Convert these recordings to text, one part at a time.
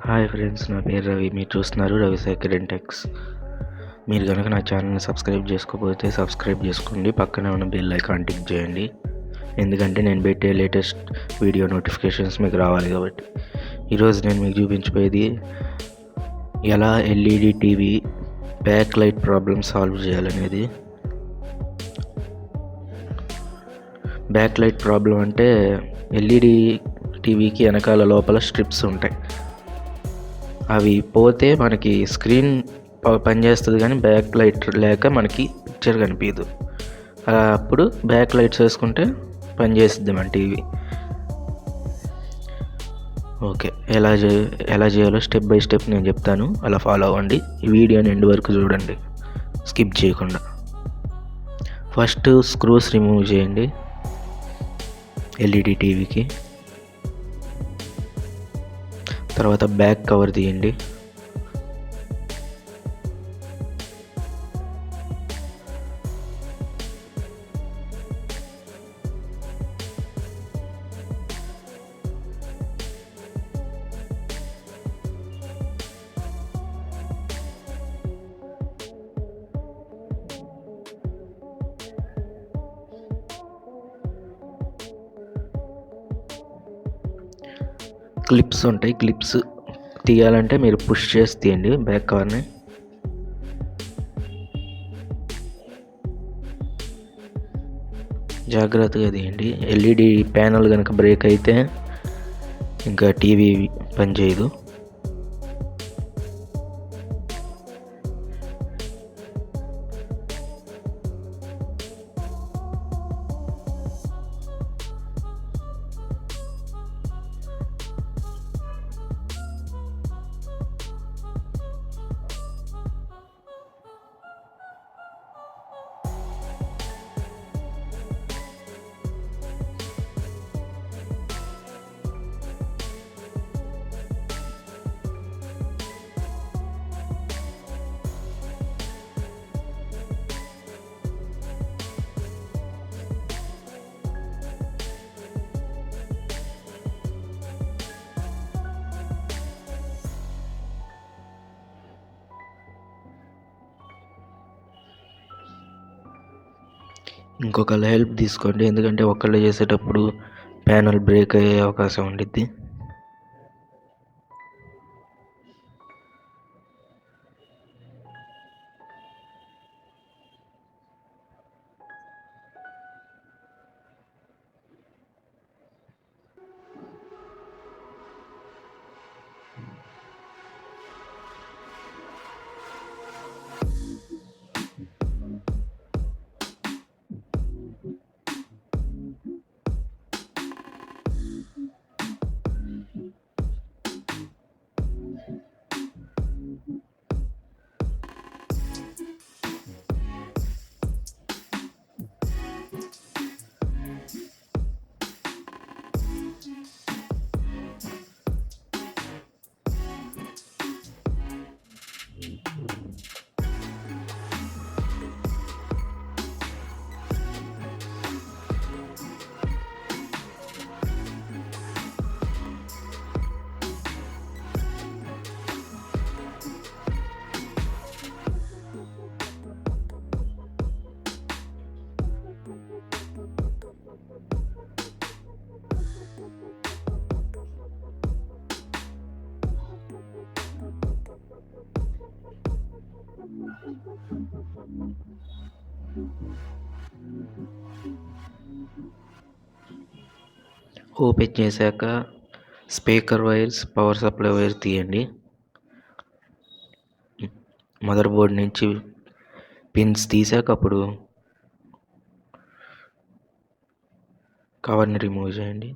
Hi friends, నా పేరు రవి. మీరు చూస్తున్నారు రవిశేఖర్ టెక్స్. మీరు కనుక నా ఛానల్ని సబ్స్క్రైబ్ చేసుకోకపోతే సబ్స్క్రైబ్ చేసుకోండి. పక్కనే ఉన్న బెల్ ఐకాన్ టిక్ చేయండి, ఎందుకంటే నేను పెట్టే లేటెస్ట్ వీడియో నోటిఫికేషన్స్ మీకు రావాలి కాబట్టి. ఈరోజు నేను మీకు చూపించబోయేది ఎలా LED TV back light problem solve చేయాలనేది. బ్యాక్ లైట్ ప్రాబ్లం అంటే ఎల్ఈడి టీవీకి వెనకాల లోపల స్ట్రిప్స్ ఉంటాయి. అవి పోతే మనకి స్క్రీన్ పనిచేస్తుంది, కానీ బ్యాక్ లైట్ లేక మనకి పిక్చర్ కనిపించదు. అప్పుడు బ్యాక్ లైట్స్ వేసుకుంటే పనిచేస్తుంది మన టీవీ. ఓకే, ఎలా చేయాలో స్టెప్ బై స్టెప్ నేను చెప్తాను, అలా ఫాలో అవ్వండి. ఈ వీడియోని ఎండ్ వరకు చూడండి, స్కిప్ చేయకుండా. ఫస్ట్ స్క్రూస్ రిమూవ్ చేయండి ఎల్ఈడి టీవీకి. తర్వాత బ్యాక్ కవర్ తీయండి. క్లిప్స్ ఉంటాయి, క్లిప్స్ తీయాలంటే మీరు పుష్ చేసి తీయండి బ్యాక్ కవర్ని. జాగ్రత్తగా తీయండి. ఎల్ఈడి ప్యానల్ కనుక బ్రేక్ అయితే ఇంకా టీవీ పనిచేయదు. ఇంకొకళ్ళ హెల్ప్ తీసుకోండి, ఎందుకంటే ఒకళ్ళు చేసేటప్పుడు ప్యానల్ బ్రేక్ అయ్యే అవకాశం ఉండిద్ది. ఓపెన్ చేశాక speaker wires, power supply wire తీయండి. మదర్ బోర్డ్ నుంచి పిన్స్ తీసాక అప్పుడు కవర్ని రిమూవ్ చేయండి.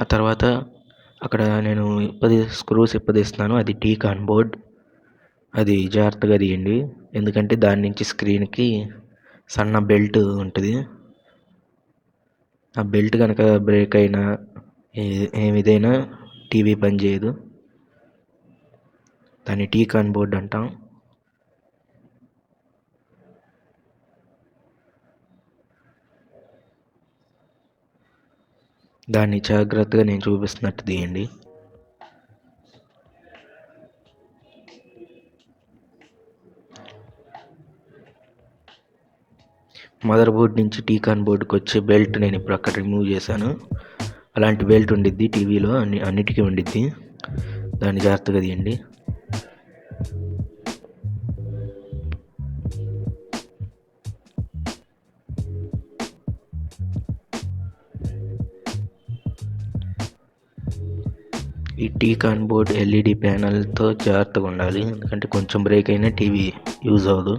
ఆ తర్వాత అక్కడ నేను స్క్రూస్ ఇప్పదీస్తున్నాను, అది టీకాన్ బోర్డ్. అది జాగ్రత్తగా తీయండి, ఎందుకంటే దాని నుంచి స్క్రీన్కి సన్న బెల్ట్ ఉంటుంది. ఆ బెల్ట్ కనుక బ్రేక్ అయినా ఏమిదైనా టీవీ పనిచేయదు. దాన్ని టీకాన్ బోర్డ్ అంటాం. దాన్ని జాగ్రత్తగా నేను చూపిస్తున్నట్టు తీయండి. మదర్ బోర్డ్ నుంచి టీకాన్ బోర్డుకి వచ్చే బెల్ట్ నేను ఇప్పుడు అక్కడ రిమూవ్ చేశాను. అలాంటి బెల్ట్ ఉండిద్ది టీవీలో, అన్నిటికీ ఉండిద్ది. దాన్ని జాగ్రత్తగా తీయండి. ఈ టీకాన్ బోర్డ్ ఎల్ఈడి ప్యానల్తో జాగ్రత్తగా ఉండాలి, ఎందుకంటే కొంచెం బ్రేక్ అయినా టీవీ యూజ్ అవ్వదు.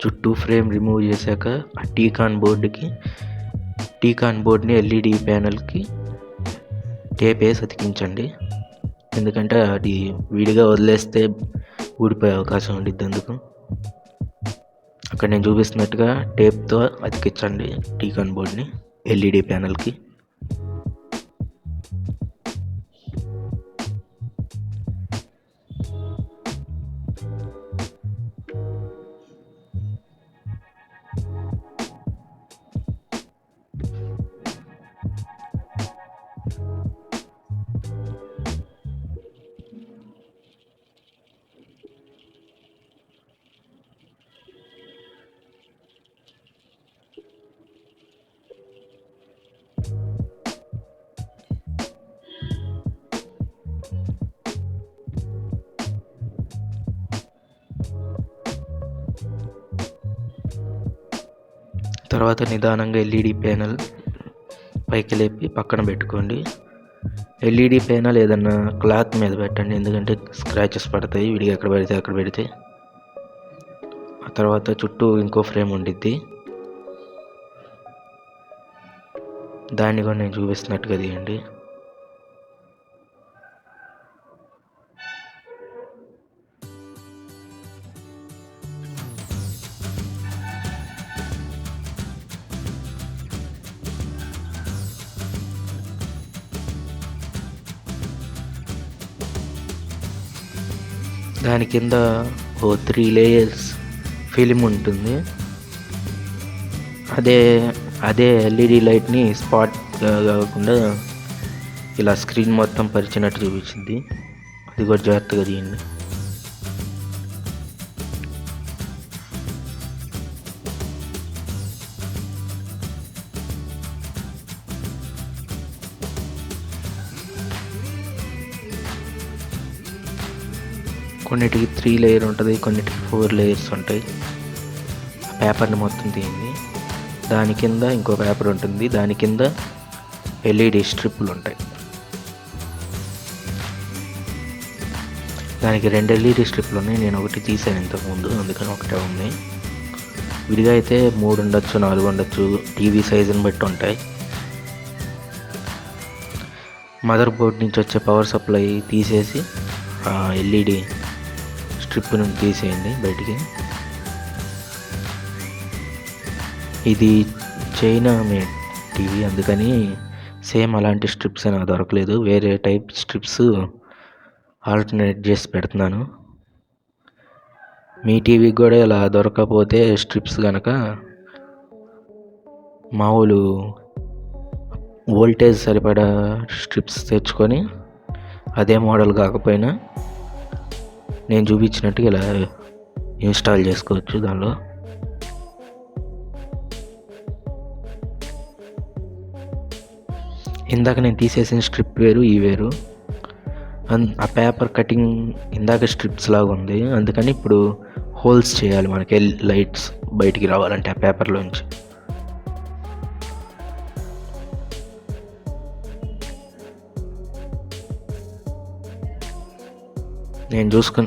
చుట్టూ ఫ్రేమ్ రిమూవ్ చేశాక ఆ టీకాన్ బోర్డ్ని ఎల్ఈడి ప్యానల్కి టేప్ వేసి అతికించండి, ఎందుకంటే అది విడిగా వదిలేస్తే ఊడిపోయే అవకాశం ఉండిద్ది. అందుకు అక్కడ నేను చూపిస్తున్నట్టుగా టేప్తో అతికించండి టీకాన్ బోర్డ్ని ఎల్ఈడి ప్యానల్కి. తర్వాత నిదానంగా ఎల్ఈడి ప్యానల్ పైకి లేపి పక్కన పెట్టుకోండి. ఎల్ఈడి ప్యానల్ ఏదన్నా క్లాత్ మీద పెట్టండి, ఎందుకంటే స్క్రాచెస్ పడతాయి విడిగా ఎక్కడ పడితే అక్కడ పెడితే. ఆ తర్వాత చుట్టూ ఇంకో ఫ్రేమ్ ఉండిద్ది, దాన్ని కూడా నేను చూపిస్తున్నట్టుగా తీయండి. దాని కింద 3 లేయర్స్ ఫిలిం ఉంటుంది. అదే ఎల్ఈడి లైట్ని స్పాట్ కాకుండా ఇలా స్క్రీన్ మొత్తం పరిచినట్టు చూపించింది. అది కూడా జాగ్రత్తగా తీయండి. కొన్నిటికి 3 లేయర్ ఉంటుంది, కొన్నిటికి 4 లేయర్స్ ఉంటాయి. పేపర్ని మొత్తం తీయండి. దాని కింద ఇంకో పేపర్ ఉంటుంది, దాని కింద ఎల్ఈడి స్ట్రిప్పులు ఉంటాయి. దానికి 2 ఎల్ఈడి స్ట్రిప్లు ఉన్నాయి, నేను ఒకటి తీసాను ఇంతకుముందు, అందుకని ఒకటే ఉంది. విడిగా అయితే 3 ఉండొచ్చు, 4 ఉండొచ్చు, టీవీ సైజుని బట్టి ఉంటాయి. మదర్ బోర్డ్ నుంచి వచ్చే పవర్ సప్లై తీసేసి ఎల్ఈడి స్ట్రిప్ నుండి తీసేయండి బయటికి. ఇది చైనా మేడ్ టీవీ, అందుకని సేమ్ అలాంటి స్ట్రిప్స్ నాకు దొరకలేదు, వేరే టైప్ స్ట్రిప్స్ ఆల్టర్నేట్ చేసి పెడుతున్నాను. మీ టీవీకి కూడా ఇలా దొరకకపోతే స్ట్రిప్స్ కనుక మామూలు వోల్టేజ్ సరిపడా స్ట్రిప్స్ తెచ్చుకొని అదే మోడల్ కాకపోయినా నేను చూపించినట్టుగా ఇలా ఇన్స్టాల్ చేసుకోవచ్చు దానిలో. ఇందాక నేను తీసేసిన స్ట్రిప్ వేరు, ఈ వేరు. ఆ పేపర్ కటింగ్ ఇందాక స్ట్రిప్స్ లాగా ఉంది, అందుకని ఇప్పుడు హోల్స్ చేయాలి మనకి లైట్స్ బయటికి రావాలంటే ఆ పేపర్లోంచి.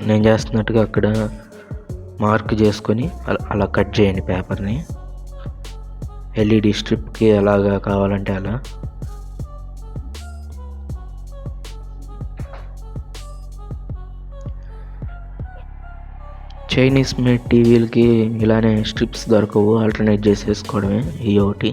నేను చేస్తున్నట్టుగా అక్కడ మార్క్ చేసుకొని అలా కట్ చేయండి పేపర్ని. ఎల్ఈడి స్ట్రిప్కి ఎలాగా కావాలంటే అలా. చైనీస్ మేడ్ టీవీలకి ఇలానే స్ట్రిప్స్ దొరకవు, ఆల్టర్నేట్ చేసేసుకోవడమే ఈ ఒకటి.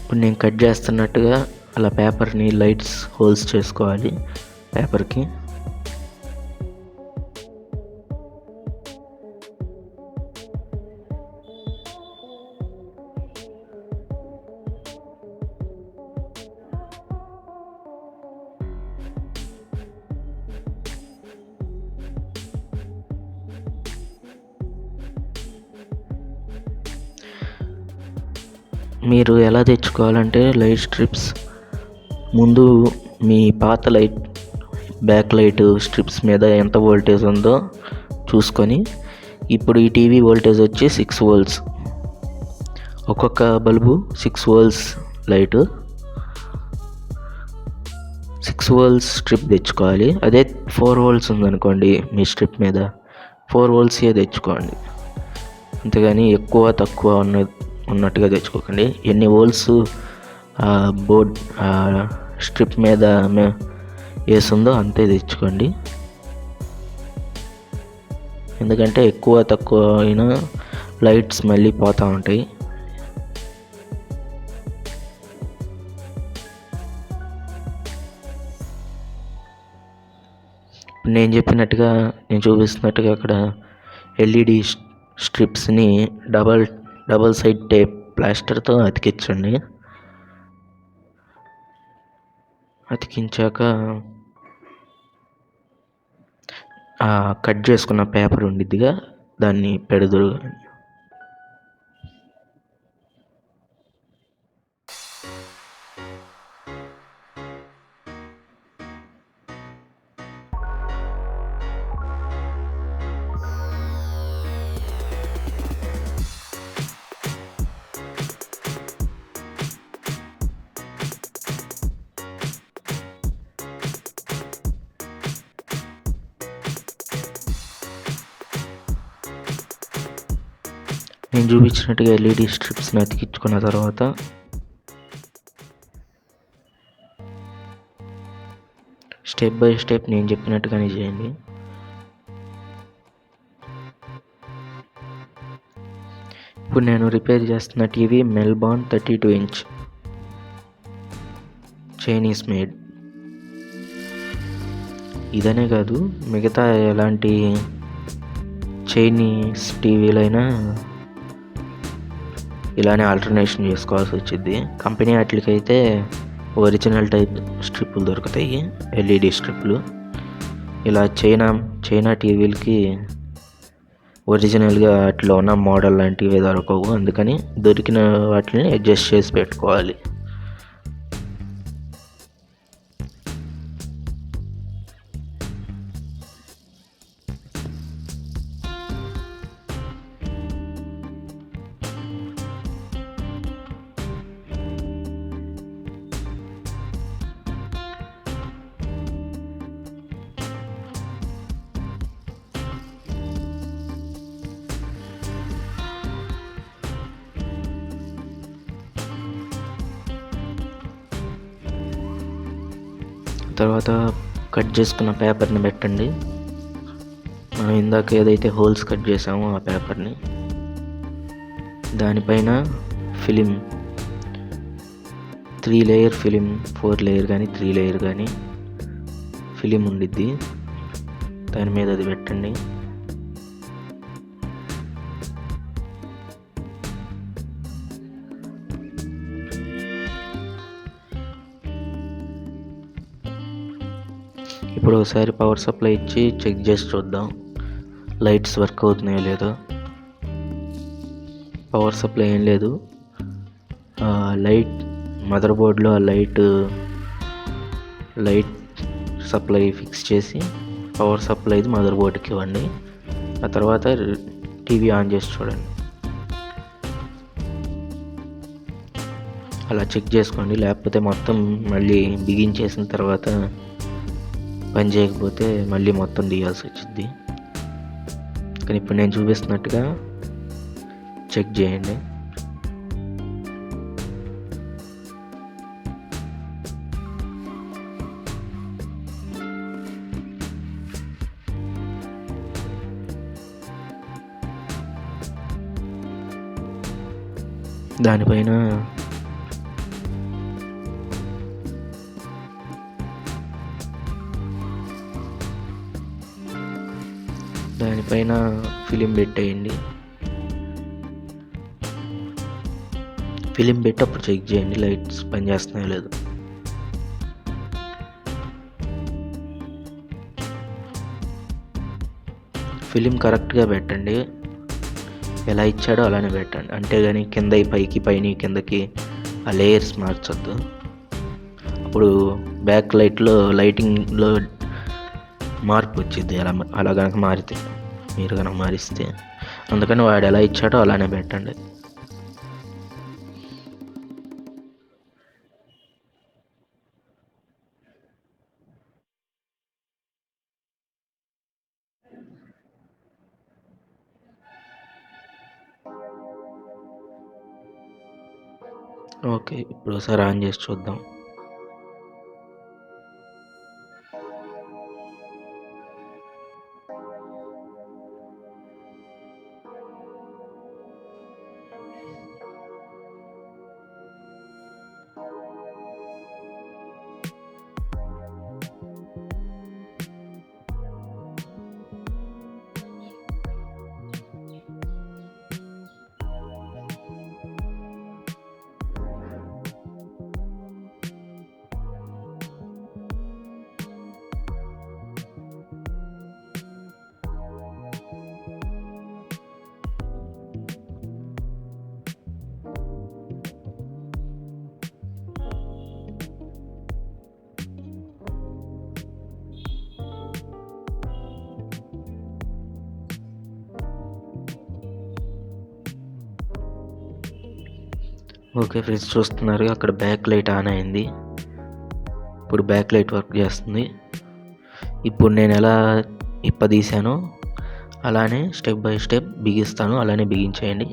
ఇప్పుడు నేను కట్ చేస్తున్నట్టుగా అలా పేపర్ని లైట్స్ హోల్స్ చేసుకోవాలి పేపర్కి. మీరు ఎలా తెచ్చుకోవాలంటే లైట్ స్ట్రిప్స్ ముందు మీ పాత లైట్ బ్యాక్ లైట్ స్ట్రిప్స్ మీద ఎంత వోల్టేజ్ ఉందో చూసుకొని, ఇప్పుడు ఈ టీవీ వోల్టేజ్ వచ్చి 6 వోల్ట్స్, ఒక్కొక్క bulb 6 volts light 6 volts strip తెచ్చుకోవాలి. అదే 4 వోల్ట్స్ ఉందనుకోండి మీ స్ట్రిప్ మీద 4 వోల్ట్సే తెచ్చుకోండి, అంతేగాని ఎక్కువ తక్కువ ఉన్నట్టుగా తెచ్చుకోకండి. ఎన్ని వోల్ట్స్ బోర్డ్ స్ట్రిప్ మీద వేసిందో అంతే తెచ్చుకోండి. ఎందుకంటే ఎక్కువ తక్కువ అయినా లైట్స్ మళ్ళీ పోతూ ఉంటాయి. నేను చెప్పినట్టుగా, నేను చూపిస్తున్నట్టుగా అక్కడ ఎల్ఈడి స్ట్రిప్స్ని డబల్ సైడ్ టేప్ ప్లాస్టర్తో అతికించండి. అతికించాక కట్ చేసుకున్న పేపర్ ఉండిద్దిగా దాన్ని పెడదురు. నేను చూపించినట్టుగా ఎల్ఈడి స్ట్రిప్స్ని అతికించుకున్న తర్వాత స్టెప్ బై స్టెప్ నేను చెప్పినట్టుగానే చేయండి. ఇప్పుడు నేను రిపేర్ చేస్తున్న TV Melbourne 32 inch Chinese made. ఇదనే కాదు, మిగతా ఎలాంటి చైనీస్ టీవీలైనా ఇలానే ఆల్టర్నేషన్ చేసుకోవాల్సి వచ్చింది. కంపెనీ వాటికైతే ఒరిజినల్ టైప్ స్ట్రిప్పులు దొరుకుతాయి, ఎల్ఈడి స్ట్రిప్పులు. ఇలా చైనా టీవీలకి ఒరిజినల్గా వాటిలో ఉన్న మోడల్ లాంటివి దొరకవు, అందుకని దొరికిన వాటిని అడ్జస్ట్ చేసి పెట్టుకోవాలి. తర్వాత కట్ చేసుకున్న పేపర్ని పెట్టండి. మనం ఇందాక ఏదైతే హోల్స్ కట్ చేసామో ఆ పేపర్ని దానిపైన ఫిలిం 3 లేయర్ ఫిలిం, 4 లేయర్ కానీ 3 లేయర్ కానీ ఫిలిం ఉండిద్ది, దాని మీద అది పెట్టండి. ఇప్పుడు ఒకసారి పవర్ సప్లై ఇచ్చి చెక్ చేసి చూద్దాం లైట్స్ వర్క్ అవుతున్నాయో లేదో. పవర్ సప్లై ఏం లేదు, లైట్ మదర్ బోర్డ్లో ఆ లైట్ సప్లై ఫిక్స్ చేసి పవర్ సప్లైది మదర్ బోర్డ్కి ఇవ్వండి. ఆ తర్వాత టీవీ ఆన్ చేసి చూడండి. అలా చెక్ చేసుకోండి, లేకపోతే మొత్తం మళ్ళీ బిగించేసిన తర్వాత పని చేయకపోతే మళ్ళీ మొత్తం తీయాల్సి వచ్చింది. కానీ ఇప్పుడు నేను చూపిస్తున్నట్టుగా చెక్ చేయండి. దానిపైన దానిపైన ఫిలిం పెట్టేయండి. ఫిలిం పెట్టి అప్పుడు చెక్ చేయండి లైట్స్ పనిచేస్తున్నాయో లేదు. ఫిలిం కరెక్ట్గా పెట్టండి, ఎలా ఇచ్చాడో అలానే పెట్టండి. అంతేగాని కింద పైకి పైన కిందకి ఆ లేయర్స్ మార్చొద్దు. అప్పుడు బ్యాక్ లైట్లో లైటింగ్లో మార్పు వచ్చింది. అలా కనుక మారితే, మీరు కనుక మారిస్తే, అందుకని వాడు ఎలా ఇచ్చాడో అలానే పెట్టండి. ఓకే, ఇప్పుడు ఒకసారి ఆన్ చేసి చూద్దాం. ఓకే ఫ్రెండ్స్, చూస్తున్నారు అక్కడ బ్యాక్ లైట్ ఆన్ అయింది. ఇప్పుడు బ్యాక్ లైట్ వర్క్ చేస్తుంది. ఇప్పుడు నేను ఎలా ఇప్పదీశానో అలానే స్టెప్ బై స్టెప్ బిగిస్తాను, అలానే బిగించేయండి.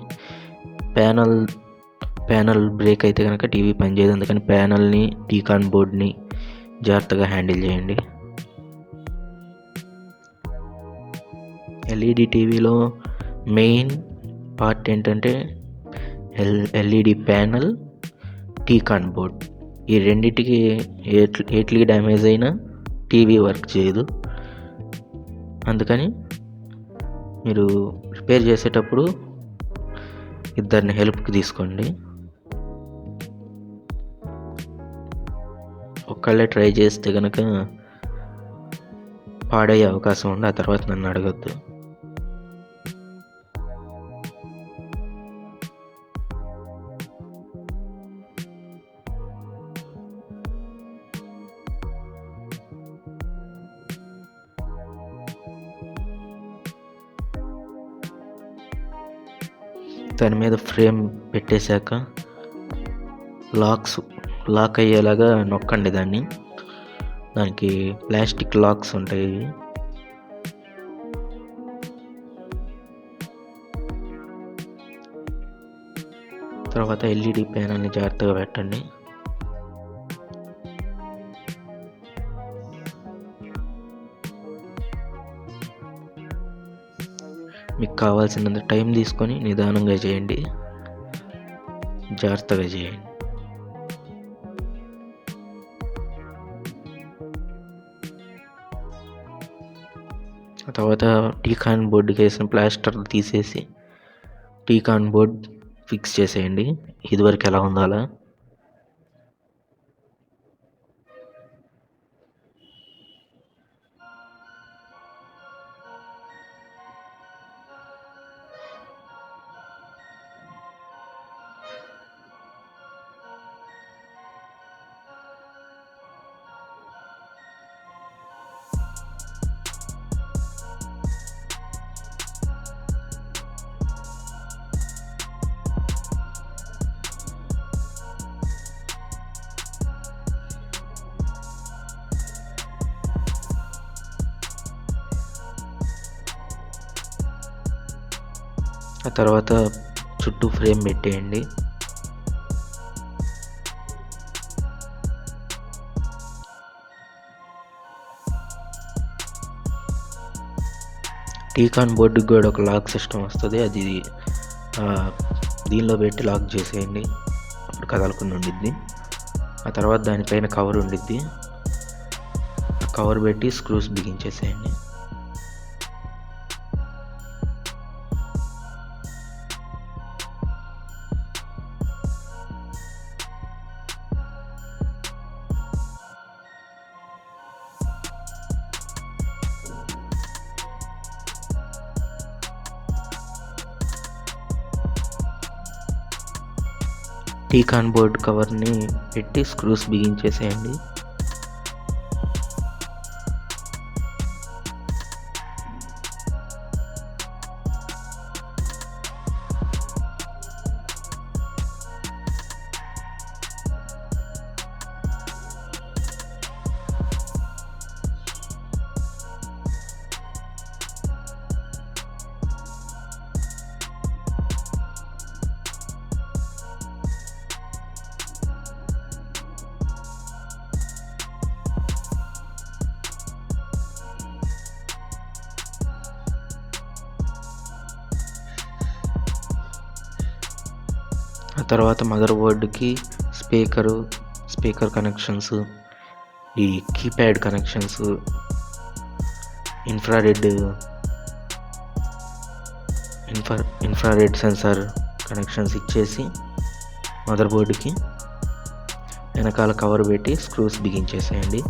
ప్యానల్ బ్రేక్ అయితే కనుక టీవీ పనిచేయదు. అందుకని ప్యానల్ని, టీకాన్ బోర్డ్ని జాగ్రత్తగా హ్యాండిల్ చేయండి. ఎల్ఈడి టీవీలో మెయిన్ పార్ట్ ఏంటంటే ఎల్ఈడి ప్యానల్, టీకాన్ బోర్డ్. ఈ రెండింటికి ఎట్లకి డ్యామేజ్ అయినా టీవీ వర్క్ చేయదు. అందుకని మీరు రిపేర్ చేసేటప్పుడు ఇద్దరిని హెల్ప్కి తీసుకోండి. ఒక్కళ్ళే ట్రై చేస్తే కనుక పాడయ్యే అవకాశం ఉంది. ఆ తర్వాత నన్ను అడగొద్దు. దాని మీద ఫ్రేమ్ పెట్టేశాక లాక్ అయ్యేలాగా నొక్కండి దాన్ని. దానికి ప్లాస్టిక్ లాక్స్ ఉంటాయి. తర్వాత ఎల్ఈడి ప్యానల్ని జాగ్రత్తగా పెట్టండి. మీకు కావాల్సినంత టైం తీసుకొని నిదానంగా చేయండి, జాగ్రత్తగా చేయండి. ఆ తర్వాత టీకాన్ బోర్డుకి వేసిన ప్లాస్టర్ తీసేసి టీకాన్ బోర్డ్ ఫిక్స్ చేసేయండి. ఇదివరకు ఎలా ఉందో అలా. ఆ తర్వాత చుట్టూ ఫ్రేమ్ పెట్టేయండి. టీకాన్ బోర్డుకి కూడా ఒక లాక్ సిస్టమ్ వస్తుంది. అది దీనిలో పెట్టి లాక్ చేసేయండి, అప్పుడు కదలకుండా ఉండిద్ది. ఆ తర్వాత దానిపైన కవర్ ఉండిద్ది. ఆ కవర్ పెట్టి స్క్రూస్ బిగించేసేయండి. టీకాన్ బోర్డ్ కవర్ని పెట్టి స్క్రూస్ బిగించేసేయండి. ఆ తర్వాత మదర్ బోర్డుకి స్పీకర్ కనెక్షన్స్, ఈ keypad connections, infrared sensor connections ఇచ్చేసి మదర్ బోర్డుకి వెనకాల కవర్ పెట్టి స్క్రూస్ బిగించేసేయండి.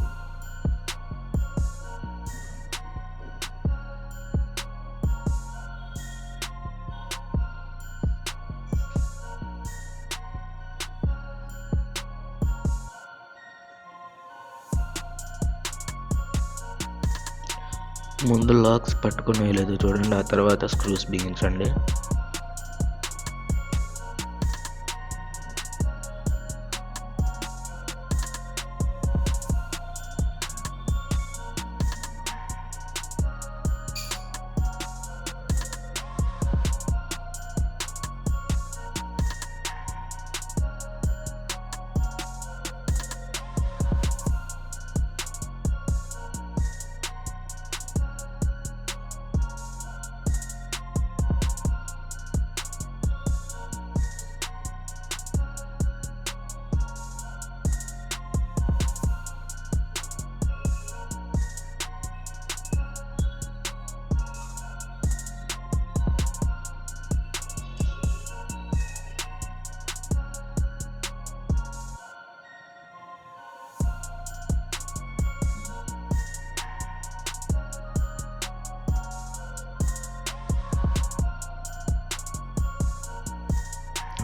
ముందు లాక్స్ పట్టుకునే లేదు చూడండి, ఆ తర్వాత స్క్రూస్ బిగించండి.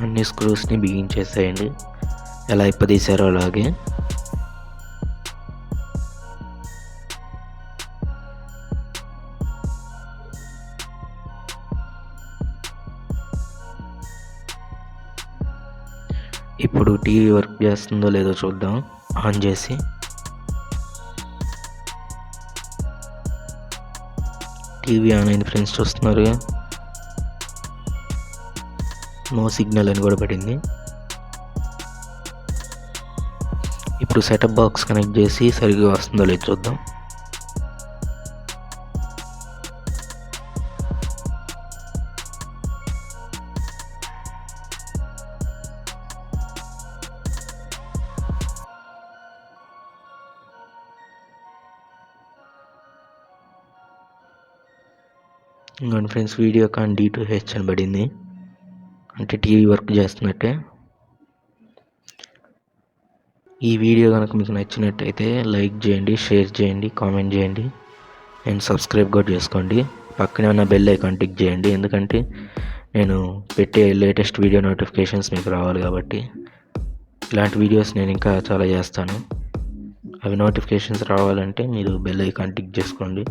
అన్ని స్క్రూస్ని బిగించేసేయండి, ఎలా ఇప్పదీశారో అలాగే. ఇప్పుడు టీవీ వర్క్ చేస్తుందో లేదో చూద్దాం ఆన్ చేసి. టీవీ ఆన్ అయింది ఫ్రెండ్స్, చూస్తున్నారుగా, నో సిగ్నల్ అని కూడా పడింది. ఇప్పుడు సెటప్ బాక్స్ కనెక్ట్ చేసి సరిగ్గా వస్తుందో లేదో చూద్దాం. ఇంకోండి ఫ్రెండ్స్, వీడియోకాన్ D2H అని పడింది, అంటే టీవీ వర్క్ చేస్తున్నట్టే. ఈ వీడియో కనుక మీకు నచ్చినట్టయితే లైక్ చేయండి, షేర్ చేయండి, కామెంట్ చేయండి అండ్ సబ్స్క్రైబ్ కూడా చేసుకోండి. పక్కనే ఉన్న బెల్ ఐకాన్ టిక్ చేయండి, ఎందుకంటే నేను పెట్టే లేటెస్ట్ వీడియో నోటిఫికేషన్స్ మీకు రావాలి కాబట్టి. ఇలాంటి వీడియోస్ నేను ఇంకా చాలా చేస్తాను, అవి నోటిఫికేషన్స్ రావాలంటే మీరు బెల్ ఐకాన్ టిక్ చేసుకోండి.